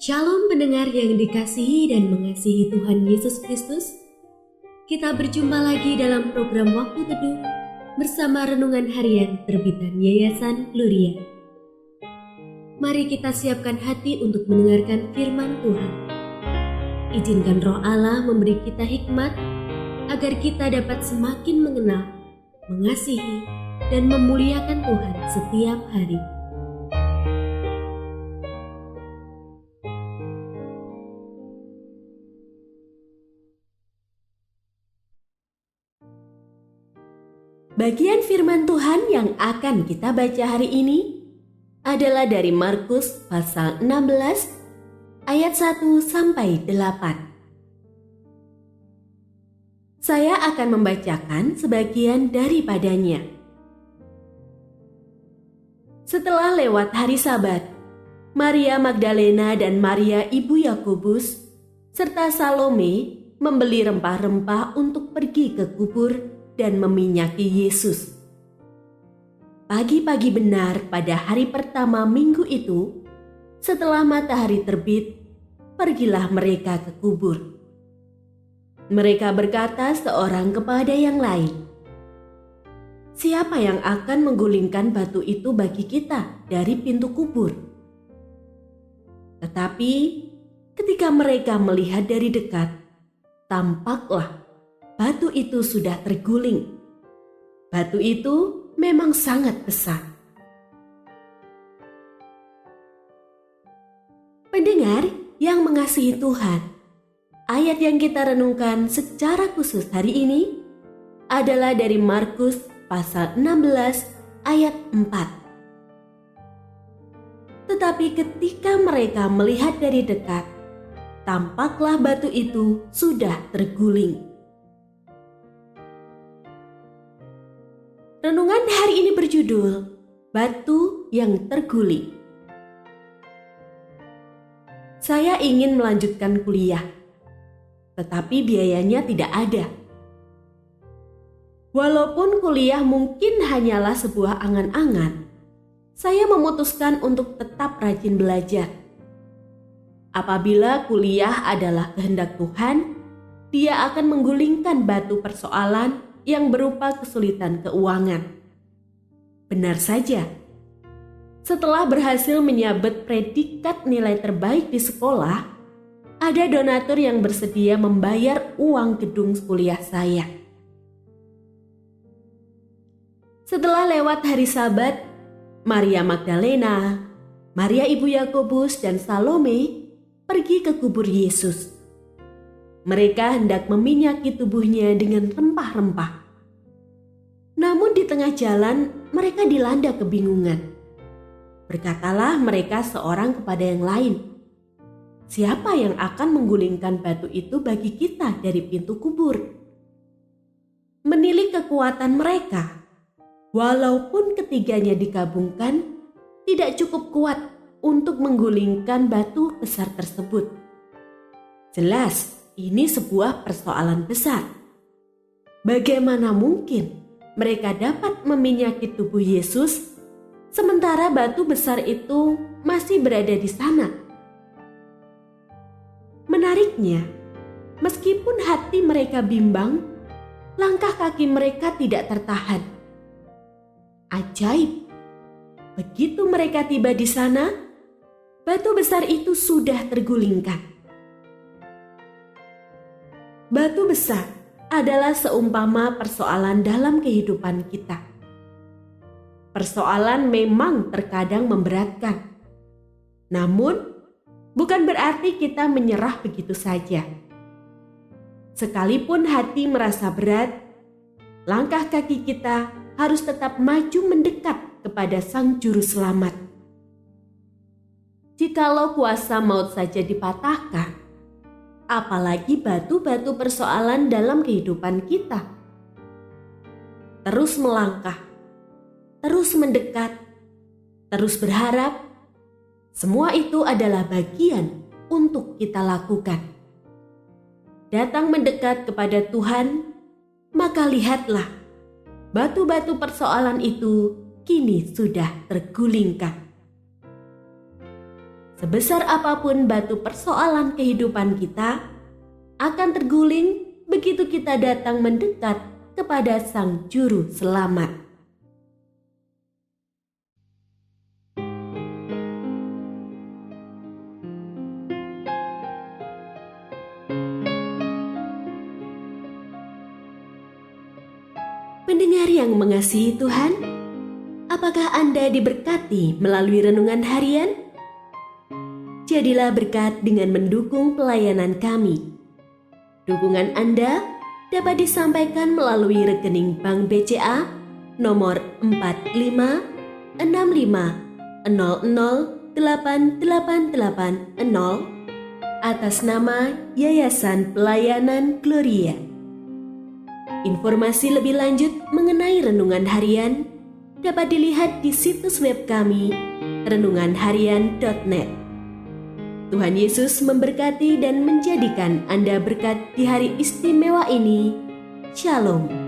Shalom pendengar yang dikasihi dan mengasihi Tuhan Yesus Kristus. Kita berjumpa lagi dalam program Waktu Teduh bersama Renungan Harian terbitan Yayasan Gloria. Mari kita siapkan hati untuk mendengarkan firman Tuhan. Izinkan Roh Allah memberi kita hikmat agar kita dapat semakin mengenal, mengasihi, dan memuliakan Tuhan setiap hari. Bagian firman Tuhan yang akan kita baca hari ini adalah dari Markus pasal 16 ayat 1 sampai 8. Saya akan membacakan sebagian daripadanya. Setelah lewat hari Sabat, Maria Magdalena dan Maria ibu Yakobus serta Salome membeli rempah-rempah untuk pergi ke kubur dan meminyaki Yesus. Pagi-pagi benar pada hari pertama minggu itu, setelah matahari terbit, pergilah mereka ke kubur. Mereka berkata seorang kepada yang lain, "Siapa yang akan menggulingkan batu itu bagi kita dari pintu kubur?" Tetapi ketika mereka melihat dari dekat, tampaklah batu itu sudah terguling. Batu itu memang sangat besar. Pendengar yang mengasihi Tuhan, ayat yang kita renungkan secara khusus hari ini adalah dari Markus pasal 16 ayat 4. Tetapi ketika mereka melihat dari dekat, tampaklah batu itu sudah terguling. Renungan hari ini berjudul Batu yang Terguling. Saya ingin melanjutkan kuliah, tetapi biayanya tidak ada. Walaupun kuliah mungkin hanyalah sebuah angan-angan, saya memutuskan untuk tetap rajin belajar. Apabila kuliah adalah kehendak Tuhan, Dia akan menggulingkan batu persoalan yang berupa kesulitan keuangan. Benar saja, setelah berhasil menyabet predikat nilai terbaik di sekolah, ada donatur yang bersedia membayar uang gedung kuliah saya. Setelah lewat hari Sabat, Maria Magdalena, Maria ibu Yakobus, dan Salome pergi ke kubur Yesus. Mereka hendak meminyaki tubuhnya dengan rempah-rempah. Namun di tengah jalan mereka dilanda kebingungan. Berkatalah mereka seorang kepada yang lain, "Siapa yang akan menggulingkan batu itu bagi kita dari pintu kubur?" Menilik kekuatan mereka, walaupun ketiganya digabungkan, tidak cukup kuat untuk menggulingkan batu besar tersebut. Jelas, ini sebuah persoalan besar. Bagaimana mungkin mereka dapat meminyaki tubuh Yesus sementara batu besar itu masih berada di sana? Menariknya, meskipun hati mereka bimbang, langkah kaki mereka tidak tertahan. Ajaib, begitu mereka tiba di sana, batu besar itu sudah tergulingkan. Batu besar adalah seumpama persoalan dalam kehidupan kita. Persoalan memang terkadang memberatkan. Namun, bukan berarti kita menyerah begitu saja. Sekalipun hati merasa berat, langkah kaki kita harus tetap maju mendekat kepada Sang Juru Selamat. Jikalau kuasa maut saja dipatahkan, apalagi batu-batu persoalan dalam kehidupan kita. Terus melangkah, terus mendekat, terus berharap, semua itu adalah bagian untuk kita lakukan. Datang mendekat kepada Tuhan, maka lihatlah, batu-batu persoalan itu kini sudah tergulingkan. Sebesar apapun batu persoalan kehidupan kita, akan terguling begitu kita datang mendekat kepada Sang Juru Selamat. Pendengar yang mengasihi Tuhan, apakah Anda diberkati melalui renungan harian? Jadilah berkat dengan mendukung pelayanan kami. Dukungan Anda dapat disampaikan melalui rekening Bank BCA nomor 4565008880 atas nama Yayasan Pelayanan Gloria. Informasi lebih lanjut mengenai renungan harian dapat dilihat di situs web kami renunganharian.net. Tuhan Yesus memberkati dan menjadikan Anda berkat di hari istimewa ini. Shalom.